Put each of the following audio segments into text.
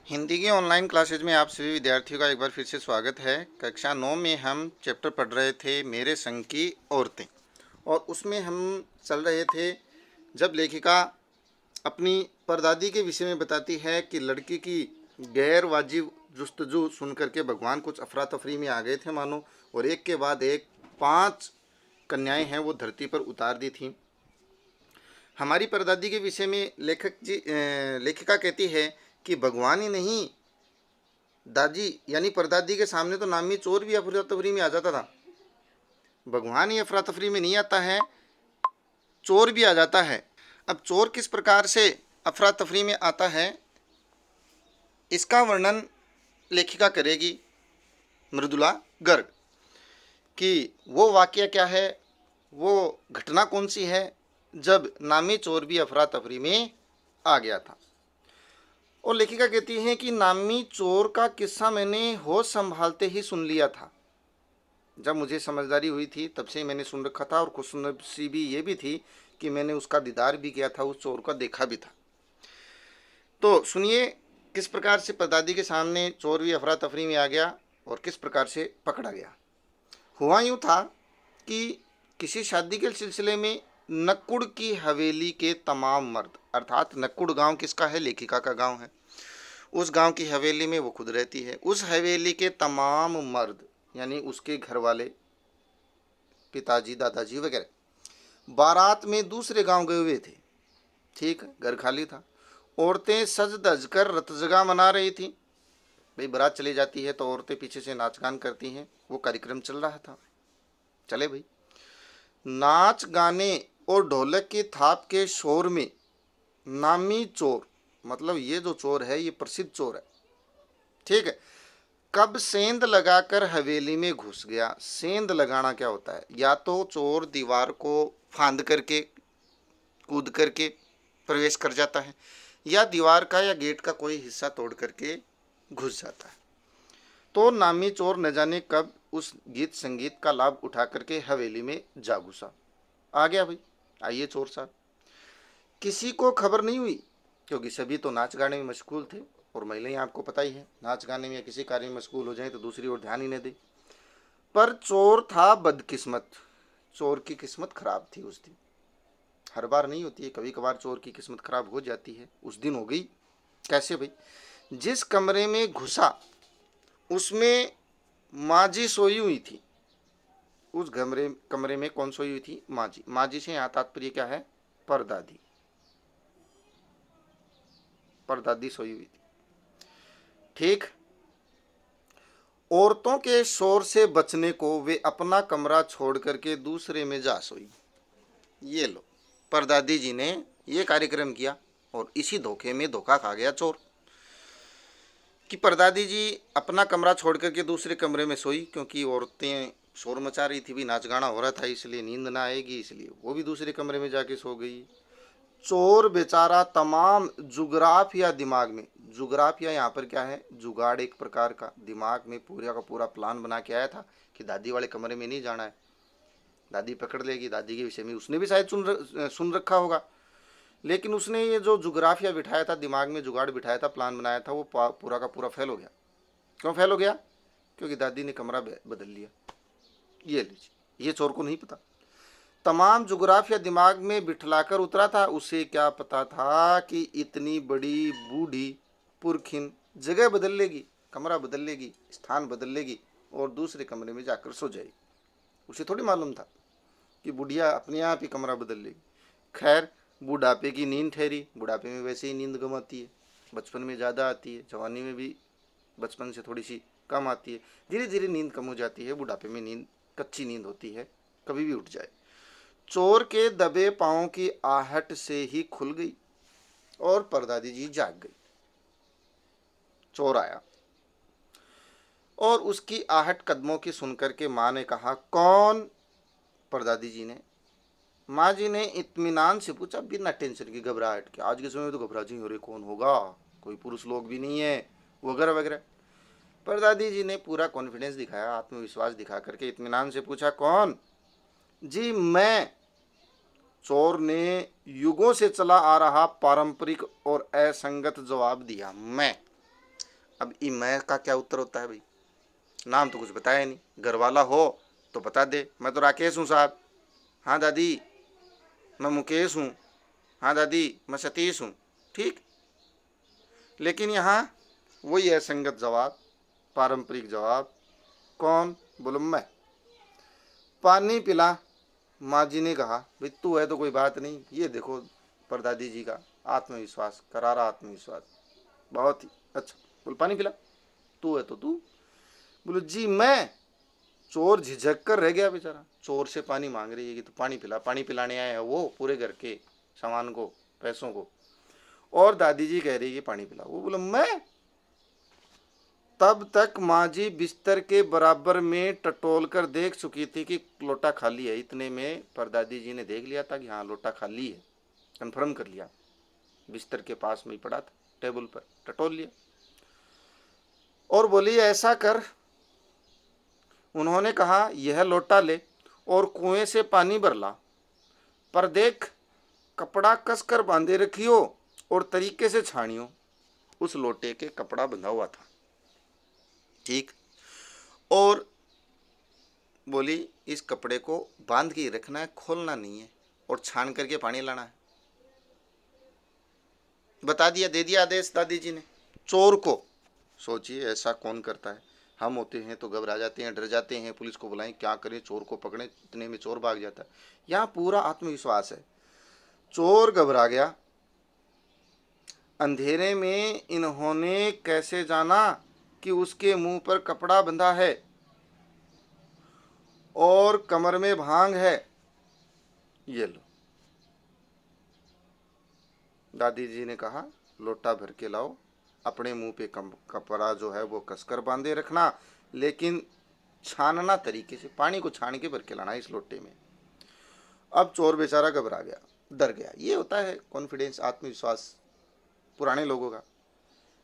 हिंदी की online classes में आप सभी विद्यार्थियों का एक बार फिर से स्वागत है। कक्षा 9 में हम चैप्टर पढ़ रहे थे मेरे संग की औरतें, और उसमें हम चल रहे थे जब लेखिका अपनी परदादी के विषय में बताती है कि लड़की की गैर वाजिब जुस्तजू सुन करके भगवान कुछ अफरा तफरी में आ गए थे मानो, और एक के बाद एक 5 कन्याएं हैं वो धरती पर उतार दी थीं। हमारी परदादी के विषय में लेखिका कहती है कि भगवान ही नहीं, दादी यानी परदादी के सामने तो नामी चोर भी अफरा तफरी में आ जाता था। भगवान ही अफरा तफरी में नहीं आता है, चोर भी आ जाता है। अब चोर किस प्रकार से अफरा तफरी में आता है, इसका वर्णन लेखिका करेगी मृदुला गर्ग कि वो वाक्य क्या है, वो घटना कौन सी है जब नामी चोर भी अफरा तफरी में आ गया था। और लेखिका कहती है कि नामी चोर का किस्सा मैंने होश संभालते ही सुन लिया था। जब मुझे समझदारी हुई थी तब से मैंने सुन रखा था, और खुशनसीबी भी ये भी थी कि मैंने उसका दीदार भी किया था, उस चोर का देखा भी था। तो सुनिए किस प्रकार से परदादी के सामने चोर भी अफरा तफरी में आ गया और किस प्रकार से पकड़ा गया। हुआ यूँ था कि किसी शादी के सिलसिले में नक्कुड़ की हवेली के तमाम मर्द, अर्थात नक्कुड़ गांव किसका है, लेखिका का गांव है। उस गांव की हवेली में वो खुद रहती है। उस हवेली के तमाम मर्द यानी उसके घर वाले, पिताजी, दादाजी वगैरह बारात में दूसरे गांव गए हुए थे। ठीक, घर खाली था। औरतें सज धज कर रतजगा मना रही थी। भाई बारात चली जाती है तो औरतें पीछे से नाच गान करती हैं, वो कार्यक्रम चल रहा था। चले भाई, नाच गाने और ढोलक की थाप के शोर में नामी चोर, मतलब ये जो चोर है ये प्रसिद्ध चोर है, ठीक है, कब सेंध लगाकर हवेली में घुस गया। सेंध लगाना क्या होता है, या तो चोर दीवार को फांद करके, कूद करके प्रवेश कर जाता है, या दीवार का या गेट का कोई हिस्सा तोड़ करके घुस जाता है। तो नामी चोर न जाने कब उस गीत संगीत का लाभ उठा करके हवेली में जा घुसा। आ गया भाई, आइए चोर साहब। किसी को खबर नहीं हुई, क्योंकि सभी तो नाच गाने में मशगूल थे, और महिलाएं आपको पता ही है, नाच गाने में या किसी कार्य में मशगूल हो जाए तो दूसरी ओर ध्यान ही न दे। पर चोर था बदकिस्मत। चोर की किस्मत खराब थी उस दिन। हर बार नहीं होती है, कभी कभार चोर की किस्मत खराब हो जाती है। उस दिन हो गई। कैसे भाई, जिस कमरे में घुसा उसमें माँ जी सोई हुई थी। उस कमरे में कौन सोई हुई थी, माँ जी। माँ जी से यहाँ तात्पर्य क्या है, परदादी। परदादी सोई हुई थी, ठीक। औरतों के शोर से बचने को वे अपना कमरा छोड़ करके दूसरे में जा सोई। ये लो, परदादी जी ने ये कार्यक्रम किया और इसी धोखे में धोखा खा गया चोर, कि परदादी जी अपना कमरा छोड़ करके दूसरे कमरे में सोई, क्योंकि औरतें शोर मचा रही थी, भी नाच गाना हो रहा था, इसलिए नींद ना आएगी, इसलिए वो भी दूसरे कमरे में जाके सो गई। चोर बेचारा तमाम जुगराफिया दिमाग में, जुगराफिया यहाँ पर क्या है, जुगाड़ एक प्रकार का, दिमाग में पूरा का पूरा प्लान बना के आया था कि दादी वाले कमरे में नहीं जाना है, दादी पकड़ लेगी। दादी के विषय में उसने भी शायद सुन रखा होगा, लेकिन उसने ये जो जुगराफिया बिठाया था, दिमाग में जुगाड़ बिठाया था, प्लान बनाया था, वो पूरा का पूरा फेल हो गया। क्यों फेल हो गया, क्योंकि दादी ने कमरा बदल लिया। ये लीजिए, ये चोर को नहीं पता। तमाम जुगराफिया दिमाग में बिठलाकर उतरा था। उसे क्या पता था कि इतनी बड़ी बूढ़ी पुरखिन जगह बदल लेगी, कमरा बदल लेगी, स्थान बदल लेगी और दूसरे कमरे में जाकर सो जाएगी। उसे थोड़ी मालूम था कि बुढ़िया अपने आप ही कमरा बदल लेगी। खैर, बुढ़ापे की नींद ठहरी। बुढ़ापे में वैसे ही नींद कम आती है, बचपन में ज़्यादा आती है, जवानी में भी बचपन से थोड़ी सी कम आती है। धीरे धीरे नींद कम हो जाती है, बुढ़ापे में नींद कच्ची नींद होती है, कभी भी उठ जाए। चोर के दबे पांव की आहट से ही खुल गई और परदादी जी जाग गई। चोर आया और उसकी आहट कदमों की सुनकर के माँ ने कहा, कौन? परदादी जी ने, माँ जी ने इत्मीनान से पूछा, बिना टेंशन की, घबराहट के। आज के समय में तो घबराहट हो रही, कौन होगा, कोई पुरुष लोग भी नहीं है, वगैरह वगैरह। परदादी जी ने पूरा कॉन्फिडेंस दिखाया, आत्मविश्वास दिखा करके इत्मीनान से पूछा, कौन? जी मैं। चोर ने युगों से चला आ रहा पारंपरिक और असंगत जवाब दिया, मैं। अब ई मैं का क्या उत्तर होता है भाई? नाम तो कुछ बताया नहीं, घर वाला हो तो बता दे, मैं तो राकेश हूँ साहब। हाँ दादी मैं मुकेश हूँ। हाँ दादी मैं सतीश हूँ। ठीक, लेकिन यहाँ वही है संगत जवाब, पारंपरिक जवाब। कौन? बोलो मैं। पानी पिला। माँ जी ने कहा भाई तू है तो कोई बात नहीं, ये देखो परदादी जी का आत्मविश्वास, करारा आत्मविश्वास, बहुत ही अच्छा। बोल पानी पिला, तू है तो तू। बोलो जी मैं। चोर झिझक कर रह गया बेचारा, चोर से पानी मांग रही है कि तो पानी पिला, पानी पिलाने आए हैं वो पूरे घर के सामान को, पैसों को, और दादी जी कह रही है कि पानी पिला। वो बोला मैं। तब तक माँ जी बिस्तर के बराबर में टटोल कर देख चुकी थी कि लोटा खाली है। इतने में परदादी जी ने देख लिया था कि हाँ लोटा खाली है, कन्फर्म कर लिया। बिस्तर के पास में ही पड़ा था, टेबल पर टटोल लिया और बोली ऐसा कर। उन्होंने कहा यह लोटा ले और कुएं से पानी भर ला, पर देख कपड़ा कस कर बांधे रखियो और तरीके से छानियो। उस लोटे के कपड़ा बंधा हुआ था, ठीक। और बोली इस कपड़े को बांध के रखना है, खोलना नहीं है, और छान करके पानी लाना है। बता दिया, दे दिया आदेश दादी जी ने चोर को। सोचिए ऐसा कौन करता है? हम होते हैं तो घबरा जाते हैं, डर जाते हैं, पुलिस को बुलाएं, क्या करें, चोर को पकड़ें, इतने में चोर भाग जाता है। यहाँ पूरा आत्मविश्वास है। चोर घबरा गया। अंधेरे में इन्होंने कैसे जाना कि उसके मुंह पर कपड़ा बंधा है और कमर में भांग है। ये लो। दादी जी ने कहा लोटा भर के लाओ, अपने मुंह पे कपड़ा जो है वो कसकर बांधे रखना, लेकिन छानना तरीके से, पानी को छान के भर के लाना इस लोटे में। अब चोर बेचारा घबरा गया, डर गया। ये होता है कॉन्फिडेंस, आत्मविश्वास पुराने लोगों का,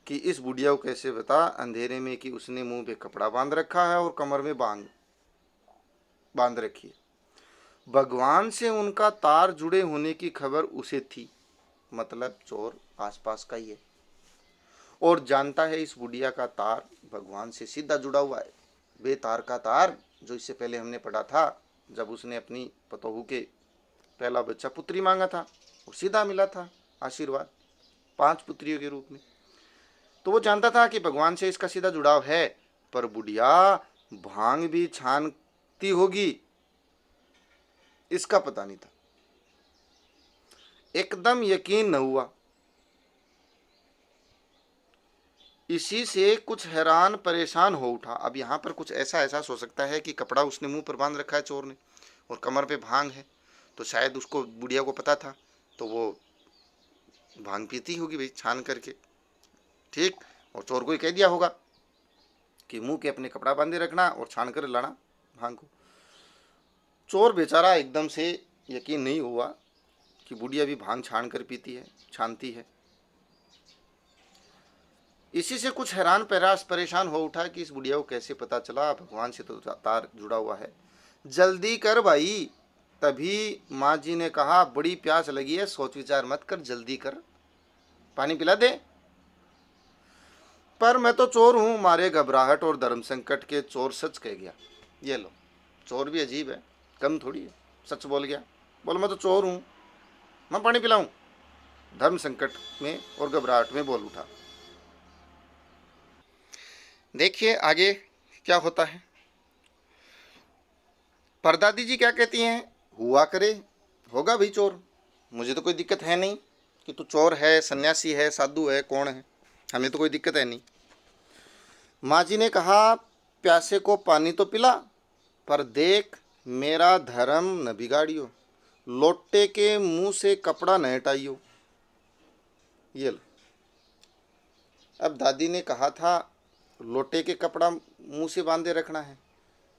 कि इस बुढ़िया को कैसे बता अंधेरे में कि उसने मुंह पे कपड़ा बांध रखा है और कमर में बांध रखी है। भगवान से उनका तार जुड़े होने की खबर उसे थी, मतलब चोर आसपास का ही है और जानता है इस बुढ़िया का तार भगवान से सीधा जुड़ा हुआ है। बेतार का तार जो इससे पहले हमने पढ़ा था, जब उसने अपनी पतोहू के पहला बच्चा पुत्री मांगा था और सीधा मिला था आशीर्वाद 5 पुत्रियों के रूप में। तो वो जानता था कि भगवान से इसका सीधा जुड़ाव है। पर बुढ़िया भांग भी छानती होगी इसका पता नहीं था, एकदम यकीन न हुआ। इसी से कुछ हैरान परेशान हो उठा। अब यहाँ पर कुछ ऐसा एहसास हो सकता है कि कपड़ा उसने मुंह पर बांध रखा है चोर ने और कमर पे भांग है, तो शायद उसको बुढ़िया को पता था, तो वो भांग पीती होगी भाई छान करके, ठीक। और चोर को ही कह दिया होगा कि मुंह के अपने कपड़ा बांधे रखना और छान कर लाना भांग को। चोर बेचारा एकदम से यकीन नहीं हुआ कि बुढ़िया भी भांग छान कर पीती है, छानती है। इसी से कुछ हैरान परेशान हो उठा कि इस बुढ़िया को कैसे पता चला, भगवान से तो तार जुड़ा हुआ है। जल्दी कर भाई। तभी माँ जी ने कहा बड़ी प्यास लगी है, सोच विचार मत कर, जल्दी कर, पानी पिला दे। पर मैं तो चोर हूँ, मारे घबराहट और धर्म संकट के चोर सच कह गया। ये लो, चोर भी अजीब है, कम थोड़ी है, सच बोल गया। बोल मैं तो चोर हूँ, मैं पानी पिलाऊं? धर्म संकट में और घबराहट में बोल उठा। देखिए आगे क्या होता है। परदादी जी क्या कहती हैं, हुआ करे, होगा भाई चोर, मुझे तो कोई दिक्कत है नहीं कि तू चोर है, सन्यासी है, साधु है, कौन है, हमें तो कोई दिक्कत है नहीं। माँ जी ने कहा प्यासे को पानी तो पिला, पर देख मेरा धर्म न बिगाड़ियो, लोटे के मुंह से कपड़ा न हटाइयो। ये लो। अब दादी ने कहा था लोटे के कपड़ा मुंह से बांधे रखना है,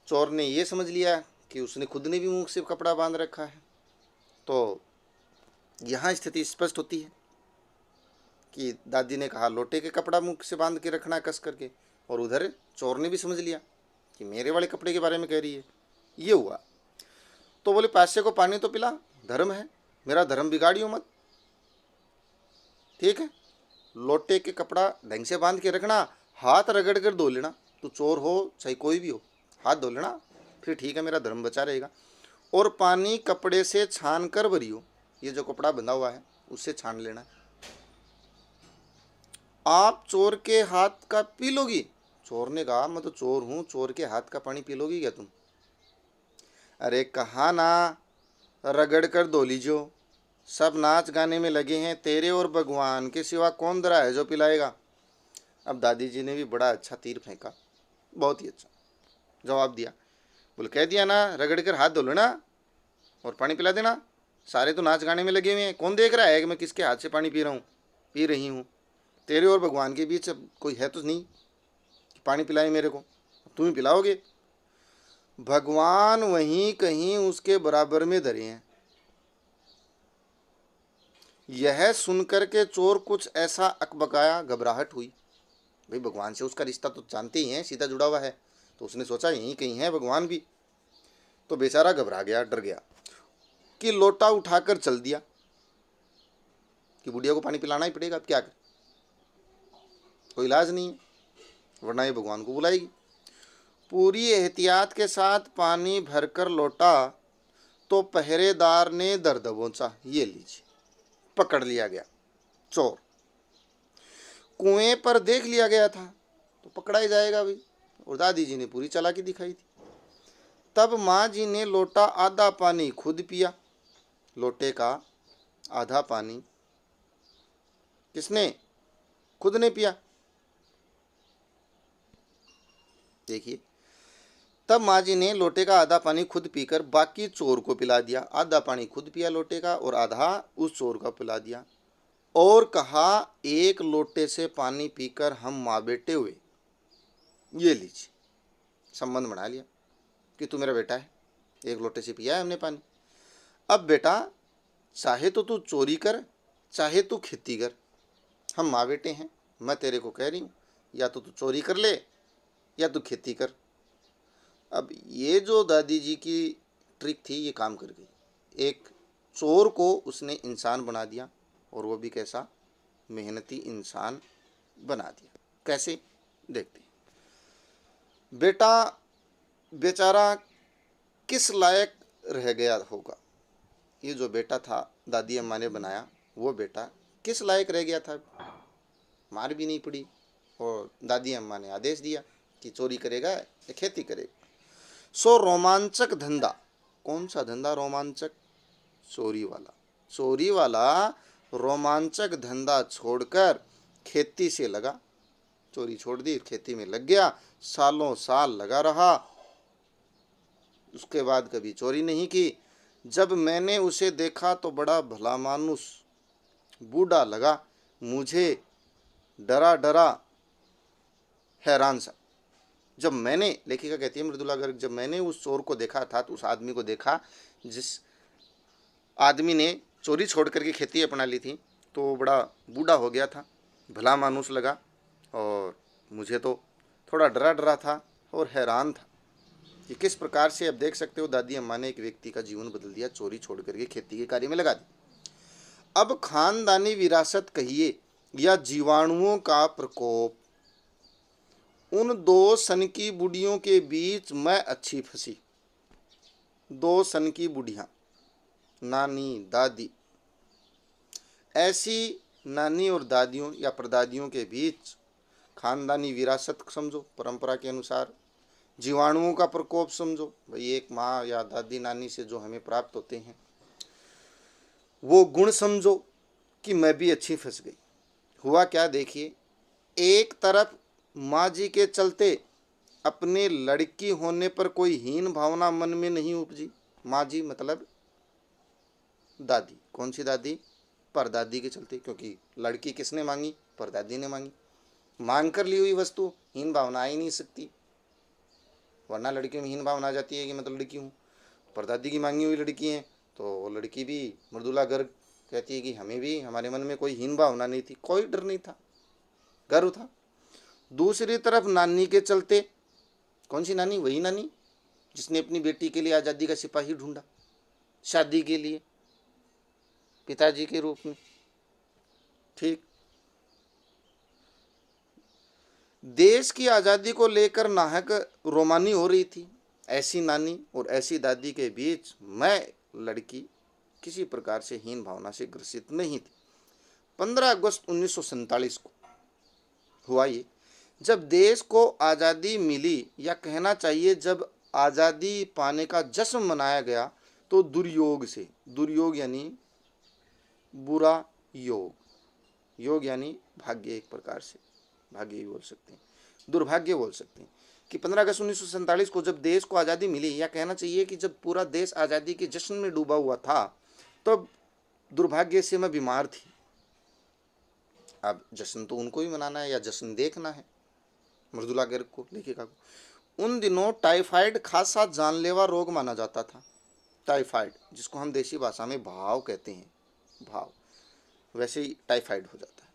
चोर ने ये समझ लिया कि उसने खुद ने भी मुंह से कपड़ा बांध रखा है। तो यहाँ स्थिति स्पष्ट होती है कि दादी ने कहा लोटे के कपड़ा मुंह से बांध के रखना है कस करके, और उधर चोर ने भी समझ लिया कि मेरे वाले कपड़े के बारे में कह रही है। ये हुआ। तो बोले प्यासे को पानी तो पिला, धर्म है, मेरा धर्म बिगाड़ियो मत, ठीक है। लोटे के कपड़ा ढंग से बांध के रखना, हाथ रगड़ कर धो लेना। तो चोर हो चाहे कोई भी हो, हाथ धो लेना, फिर ठीक है, मेरा धर्म बचा रहेगा। और पानी कपड़े से छान कर भरियो, ये जो कपड़ा बंधा हुआ है उससे छान लेना। आप चोर के हाथ का पी लोगी? चोर ने कहा मैं तो चोर हूं, चोर के हाथ का पानी पी लोगी क्या तुम? अरे कहा ना, रगड़ कर धो लीजियो, सब नाच गाने में लगे हैं, तेरे और भगवान के सिवा कौन दरा है जो पिलाएगा। अब दादी जी ने भी बड़ा अच्छा तीर फेंका, बहुत ही अच्छा जवाब दिया। बोले कह दिया ना, रगड़ कर हाथ धो लेना और पानी पिला देना, सारे तो नाच गाने में लगे हुए हैं, कौन देख रहा है कि मैं किसके हाथ से पानी पी रहा हूँ, पी रही हूँ। तेरे और भगवान के बीच अब कोई है तो नहीं कि पानी पिलाए मेरे को, तुम ही पिलाओगे। भगवान वहीं कहीं उसके बराबर में धरे हैं। यह सुनकर के चोर कुछ ऐसा अकबकाया, घबराहट हुई। भाई भगवान से उसका रिश्ता तो जानते ही हैं, सीधा जुड़ा हुआ है, तो उसने सोचा यहीं कहीं है भगवान भी। तो बेचारा घबरा गया, डर गया कि लोटा उठाकर चल दिया कि बुढ़िया को पानी पिलाना ही पड़ेगा, अब क्या कर, कोई इलाज नहीं है, वरना ये भगवान को बुलाएगी। पूरी एहतियात के साथ पानी भरकर लौटा तो पहरेदार ने दर दबोचा, ये लीजिए, पकड़ लिया गया चोर। कुएं पर देख लिया गया था तो पकड़ा ही जाएगा भाई, और दादी जी ने पूरी चालाकी दिखाई थी। तब माँ जी ने लोटा आधा पानी खुद पिया। लोटे का आधा पानी किसने? खुद ने पिया। देखिए, तब माँ जी ने लोटे का आधा पानी खुद पीकर बाकी चोर को पिला दिया। आधा पानी खुद पिया लोटे का और आधा उस चोर का पिला दिया, और कहा एक लोटे से पानी पीकर हम माँ बेटे हुए, ये लीजिए, संबंध बना लिया कि तू मेरा बेटा है, एक लोटे से पिया है हमने पानी। अब बेटा चाहे तो तू चोरी कर, चाहे तू खेती कर, हम माँ बेटे हैं, मैं तेरे को कह रही हूँ या तो तू चोरी कर ले या तू खेती कर। अब ये जो दादी जी की ट्रिक थी ये काम कर गई, एक चोर को उसने इंसान बना दिया, और वो भी कैसा, मेहनती इंसान बना दिया। कैसे, देखते हैं। बेटा बेचारा किस लायक रह गया होगा, ये जो बेटा था दादी अम्मा ने बनाया, वो बेटा किस लायक रह गया था। मार भी नहीं पड़ी और दादी अम्मा ने आदेश दिया कि चोरी करेगा या खेती करेगा। सो रोमांचक धंधा, कौन सा धंधा रोमांचक? चोरी वाला। चोरी वाला रोमांचक धंधा छोड़कर खेती से लगा, चोरी छोड़ दी, खेती में लग गया, सालों साल लगा रहा। उसके बाद कभी चोरी नहीं की। जब मैंने उसे देखा तो बड़ा भला मानुस बूढ़ा लगा मुझे, डरा डरा हैरान सा। जब मैंने, लेखिका कहती है मृदुला गर्ग, जब मैंने उस चोर को देखा था, तो उस आदमी को देखा जिस आदमी ने चोरी छोड़ करके खेती अपना ली थी, तो बड़ा बूढ़ा हो गया था, भला मानुस लगा, और मुझे तो थोड़ा डरा डरा था और हैरान था कि किस प्रकार से, अब देख सकते हो दादी अम्मा ने एक व्यक्ति का जीवन बदल दिया, चोरी छोड़ करके खेती के कार्य में लगा दी। अब खानदानी विरासत कहिए या जीवाणुओं का प्रकोप, उन दो सन की बुढ़ियों के बीच मैं अच्छी फंसी। दो सन की बुढ़ियाँ, नानी दादी, ऐसी नानी और दादियों या परदादियों के बीच खानदानी विरासत समझो, परंपरा के अनुसार जीवाणुओं का प्रकोप समझो, भाई एक माँ या दादी नानी से जो हमें प्राप्त होते हैं वो गुण समझो कि मैं भी अच्छी फंस गई। हुआ क्या देखिए, एक तरफ माँ जी के चलते अपने लड़की होने पर कोई हीन भावना मन में नहीं उपजी। माँ जी मतलब दादी, कौन सी दादी? परदादी के चलते, क्योंकि लड़की किसने मांगी? परदादी ने मांगी। मांग कर ली हुई वस्तु हीन भावना आ ही नहीं सकती, वरना लड़कियों में हीन भावना आ जाती है कि मैं तो लड़की हूँ। परदादी की मांगी हुई लड़की है, तो वो लड़की भी मृदुला गर्ग कहती है कि हमें भी, हमारे मन में कोई हीन भावना नहीं थी, कोई डर नहीं था, गर्व था। दूसरी तरफ नानी के चलते, कौन सी नानी? वही नानी जिसने अपनी बेटी के लिए आज़ादी का सिपाही ढूंढा, शादी के लिए पिताजी के रूप में। ठीक, देश की आज़ादी को लेकर नाहक रोमानी हो रही थी। ऐसी नानी और ऐसी दादी के बीच मैं लड़की किसी प्रकार से हीन भावना से ग्रसित नहीं थी। 15 अगस्त 1947 को हुआ ये, जब देश को आज़ादी मिली, या कहना चाहिए जब आज़ादी पाने का जश्न मनाया गया, तो दुर्योग से, दुर्योग यानी बुरा योग, योग यानी भाग्य, एक प्रकार से भाग्य ही बोल सकते हैं, दुर्भाग्य बोल सकते हैं, कि 15 अगस्त 1947 को जब देश को आज़ादी मिली, या कहना चाहिए कि जब पूरा देश आज़ादी के जश्न में डूबा हुआ था, तब दुर्भाग्य से मैं बीमार थी। अब जश्न तो उनको ही मनाना है, या जश्न देखना है मृदुला गर्ग को, लेखिका को। उन दिनों टाइफाइड खासा जानलेवा रोग माना जाता था। टाइफाइड, जिसको हम देसी भाषा में भाव कहते हैं, भाव, वैसे ही टाइफाइड हो जाता है।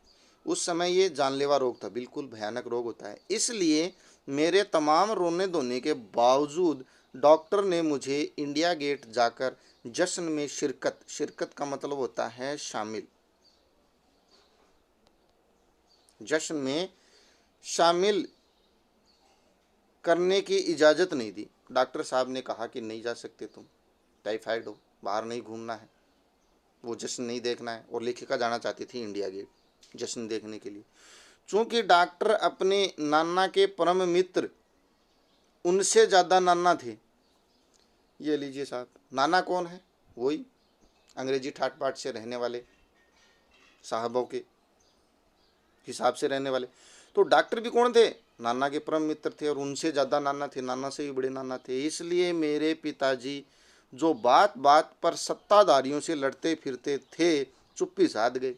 उस समय ये जानलेवा रोग था, बिल्कुल भयानक रोग होता है। इसलिए मेरे तमाम रोने धोने के बावजूद डॉक्टर ने मुझे इंडिया गेट जाकर जश्न में शिरकत, शिरकत का मतलब होता है शामिल, जश्न में शामिल करने की इजाज़त नहीं दी। डॉक्टर साहब ने कहा कि नहीं जा सकते तुम, टाइफाइड हो, बाहर नहीं घूमना है, वो जश्न नहीं देखना है। और लेखिका जाना चाहती थी इंडिया गेट जश्न देखने के लिए। चूँकि डॉक्टर अपने नाना के परम मित्र, उनसे ज़्यादा नाना थे। ये लीजिए साहब, नाना कौन है? वही अंग्रेजी ठाट बाट से रहने वाले, साहबों के हिसाब से रहने वाले। तो डॉक्टर भी कौन थे? नाना के परम मित्र थे, और उनसे ज़्यादा नाना थे, नाना से भी बड़े नाना थे। इसलिए मेरे पिताजी जो बात बात पर सत्ताधारियों से लड़ते फिरते थे, चुप्पी साध गए।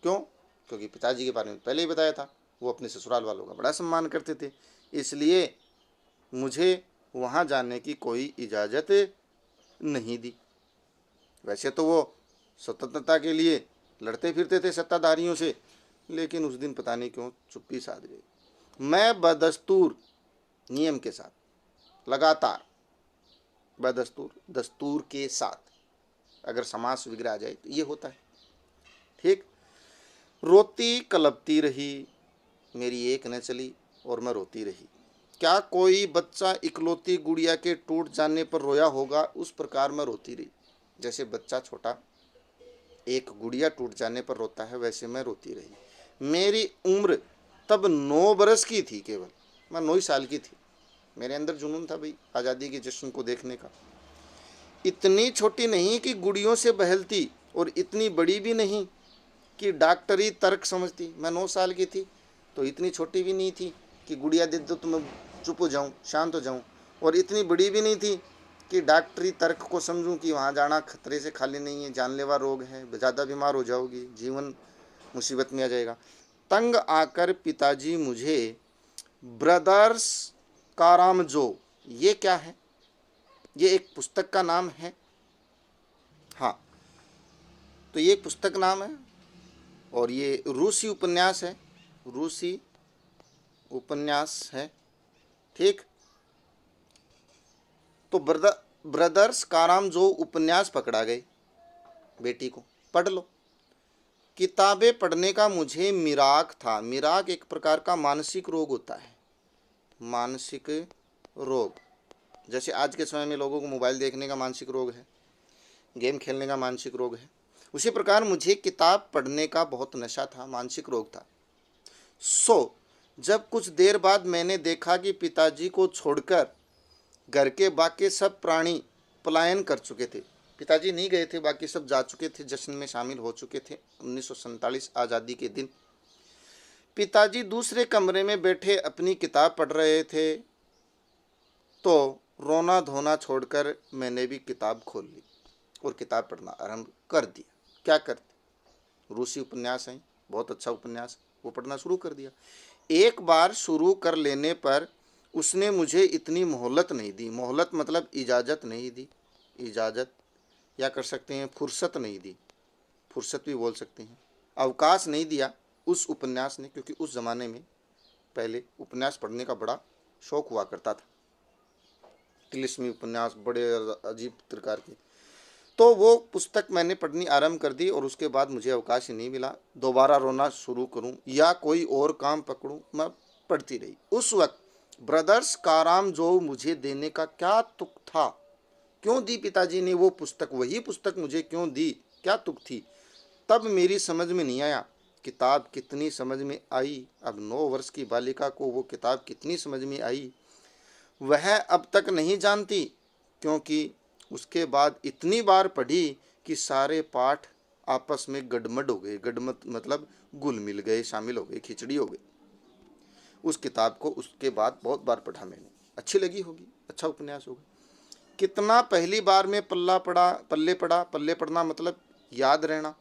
क्यों? क्योंकि पिताजी के बारे में पहले ही बताया था, वो अपने ससुराल वालों का बड़ा सम्मान करते थे। इसलिए मुझे वहाँ जाने की कोई इजाज़त नहीं दी। वैसे तो वो स्वतंत्रता के लिए लड़ते फिरते थे सत्ताधारियों से, लेकिन उस दिन पता नहीं क्यों चुप्पी साध गई। मैं बदस्तूर, नियम के साथ, लगातार, बदस्तूर, दस्तूर के साथ, अगर समास विग्रह आ जाए तो ये होता है, ठीक। रोती कलपती रही, मेरी एक न चली और मैं रोती रही। क्या कोई बच्चा इकलौती गुड़िया के टूट जाने पर रोया होगा, उस प्रकार मैं रोती रही। जैसे बच्चा छोटा एक गुड़िया टूट जाने पर रोता है, वैसे मैं रोती रही। मेरी उम्र तब 9 बरस की थी, केवल मैं 9 साल की थी। मेरे अंदर जुनून था भाई आज़ादी के जश्न को देखने का। इतनी छोटी नहीं कि गुड़ियों से बहलती, और इतनी बड़ी भी नहीं कि डॉक्टरी तर्क समझती। मैं 9 साल की थी, तो इतनी छोटी भी नहीं थी कि गुड़िया दे दो तो मैं चुप हो जाऊँ, शांत हो जाऊँ, और इतनी बड़ी भी नहीं थी कि डॉक्टरी तर्क को समझूं कि वहाँ जाना खतरे से खाली नहीं है, जानलेवा रोग है, ज़्यादा बीमार हो जाओगी, जीवन मुसीबत में आ जाएगा। तंग आकर पिताजी मुझे ब्रदर्स कारामजो, ये क्या है? ये एक पुस्तक का नाम है। हाँ, तो ये एक पुस्तक नाम है, और ये रूसी उपन्यास है, रूसी उपन्यास है, ठीक। तो ब्रदर्स कारामजो उपन्यास पकड़ा गए, बेटी को पढ़ लो। किताबें पढ़ने का मुझे मिराक था। मिराक एक प्रकार का मानसिक रोग होता है, मानसिक रोग। जैसे आज के समय में लोगों को मोबाइल देखने का मानसिक रोग है, गेम खेलने का मानसिक रोग है, उसी प्रकार मुझे किताब पढ़ने का बहुत नशा था, मानसिक रोग था। जब कुछ देर बाद मैंने देखा कि पिताजी को छोड़कर घर के बाकी सब प्राणी पलायन कर चुके थे। पिताजी नहीं गए थे, बाकी सब जा चुके थे, जश्न में शामिल हो चुके थे। 1947 आज़ादी के दिन पिताजी दूसरे कमरे में बैठे अपनी किताब पढ़ रहे थे, तो रोना धोना छोड़कर मैंने भी किताब खोल ली और किताब पढ़ना आरंभ कर दिया। क्या करते, रूसी उपन्यास है, बहुत अच्छा उपन्यास, वो पढ़ना शुरू कर दिया। एक बार शुरू कर लेने पर उसने मुझे इतनी मोहलत नहीं दी। मोहलत मतलब इजाज़त नहीं दी, इजाज़त या कर सकते हैं फुर्सत नहीं दी, फुर्सत भी बोल सकते हैं। अवकाश नहीं दिया उस उपन्यास ने, क्योंकि उस ज़माने में पहले उपन्यास पढ़ने का बड़ा शौक हुआ करता था, तिलिस्मी उपन्यास, बड़े अजीब प्रकार के। तो वो पुस्तक मैंने पढ़नी आरंभ कर दी, और उसके बाद मुझे अवकाश ही नहीं मिला। दोबारा रोना शुरू करूं या कोई और काम पकड़ूं, मैं पढ़ती रही। उस वक्त ब्रदर्स कारामजोव मुझे देने का क्या तुक था? क्यों दी पिताजी ने वो पुस्तक, वही पुस्तक मुझे क्यों दी? क्या तुक थी? तब मेरी समझ में नहीं आया। किताब कितनी समझ में आई? अब 9 वर्ष की बालिका को वो किताब कितनी समझ में आई वह अब तक नहीं जानती, क्योंकि उसके बाद इतनी बार पढ़ी कि सारे पाठ आपस में गडमड हो गए। गडमड मतलब घुल मिल गए, शामिल हो गए, खिचड़ी हो गई। उस किताब को उसके बाद बहुत बार पढ़ा मैंने। अच्छी लगी होगी, अच्छा उपन्यास होगा। कितना पहली बार में पल्ले पढ़ना मतलब याद रहना,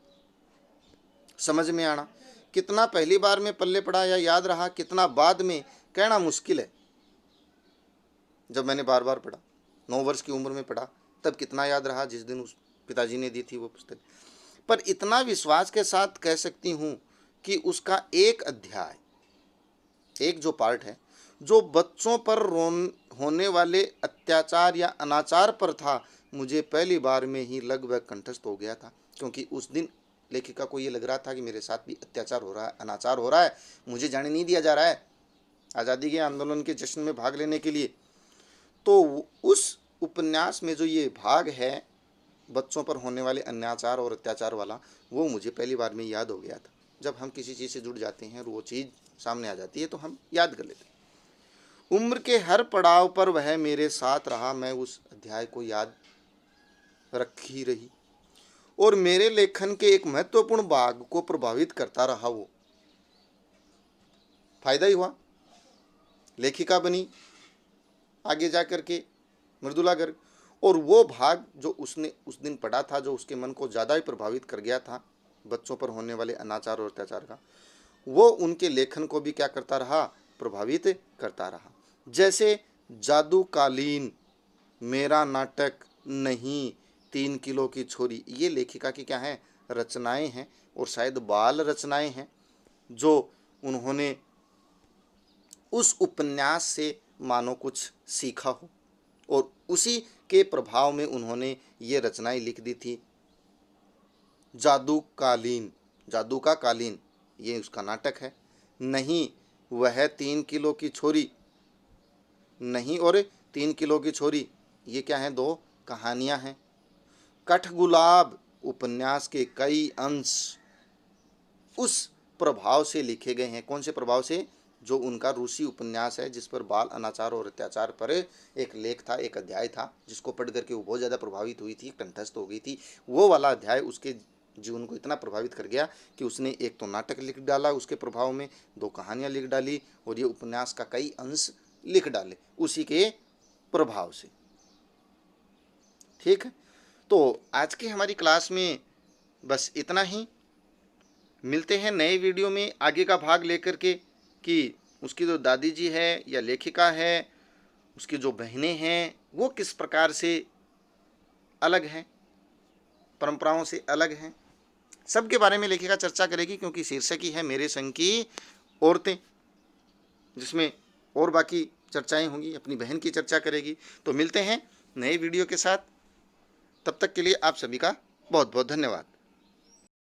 समझ में आना। कितना पहली बार में पल्ले पड़ा या याद रहा, कितना बाद में, कहना मुश्किल है। जब मैंने बार बार पढ़ा, 9 वर्ष की उम्र में पढ़ा, तब कितना याद रहा जिस दिन उस पिताजी ने दी थी वो पुस्तक। पर इतना विश्वास के साथ कह सकती हूँ कि उसका एक अध्याय, एक जो पार्ट है जो बच्चों पर होने वाले अत्याचार या अनाचार पर था, मुझे पहली बार में ही लगभग कंठस्थ हो गया था। क्योंकि उस दिन लेखिका को ये लग रहा था कि मेरे साथ भी अत्याचार हो रहा है, अनाचार हो रहा है, मुझे जाने नहीं दिया जा रहा है आज़ादी के आंदोलन के जश्न में भाग लेने के लिए। तो उस उपन्यास में जो ये भाग है बच्चों पर होने वाले अत्याचार और अत्याचार वाला, वो मुझे पहली बार में याद हो गया था। जब हम किसी चीज़ से जुड़ जाते हैं और वो चीज़ सामने आ जाती है तो हम याद कर लेते हैं। उम्र के हर पड़ाव पर वह मेरे साथ रहा। मैं उस अध्याय को याद रखी रही और मेरे लेखन के एक महत्वपूर्ण भाग को प्रभावित करता रहा। वो फायदा ही हुआ, लेखिका बनी आगे जा कर के मृदुला गर्ग। और वो भाग जो उसने उस दिन पढ़ा था, जो उसके मन को ज़्यादा ही प्रभावित कर गया था बच्चों पर होने वाले अनाचार और अत्याचार का, वो उनके लेखन को भी क्या करता रहा, प्रभावित करता रहा। जैसे जादूकालीन, मेरा नाटक, नहीं, 3 किलो की छोरी, ये लेखिका की क्या है, रचनाएं हैं और शायद बाल रचनाएं हैं जो उन्होंने उस उपन्यास से मानो कुछ सीखा हो और उसी के प्रभाव में उन्होंने ये रचनाएं लिख दी थी। जादूकालीन, जादू का कालीन, ये उसका नाटक है। नहीं, वह 3 किलो की छोरी, नहीं और 3 किलो की छोरी, ये क्या है, 2 कहानियां हैं। कठगुलाब उपन्यास के कई अंश उस प्रभाव से लिखे गए हैं। कौन से प्रभाव से? जो उनका रूसी उपन्यास है जिस पर बाल अनाचार और अत्याचार पर एक लेख था, एक अध्याय था, जिसको पढ़ करके वो बहुत ज़्यादा प्रभावित हुई थी, कंठस्थ हो गई थी। वो वाला अध्याय उसके जीवन को इतना प्रभावित कर गया कि उसने एक तो नाटक लिख डाला उसके प्रभाव में, 2 कहानियाँ लिख डाली और ये उपन्यास का कई अंश लिख डाले उसी के प्रभाव से। ठीक है, तो आज की हमारी क्लास में बस इतना ही। मिलते हैं नए वीडियो में आगे का भाग लेकर के कि उसकी जो दादी जी है या लेखिका है, उसकी जो बहनें हैं, वो किस प्रकार से अलग हैं, परंपराओं से अलग हैं, सबके बारे में लेखिका चर्चा करेगी। क्योंकि शीर्षक ही है मेरे संग की औरतें, जिसमें और बाकी चर्चाएं होंगी, अपनी बहन की चर्चा करेगी। तो मिलते हैं नए वीडियो के साथ, तब तक के लिए आप सभी का बहुत बहुत धन्यवाद।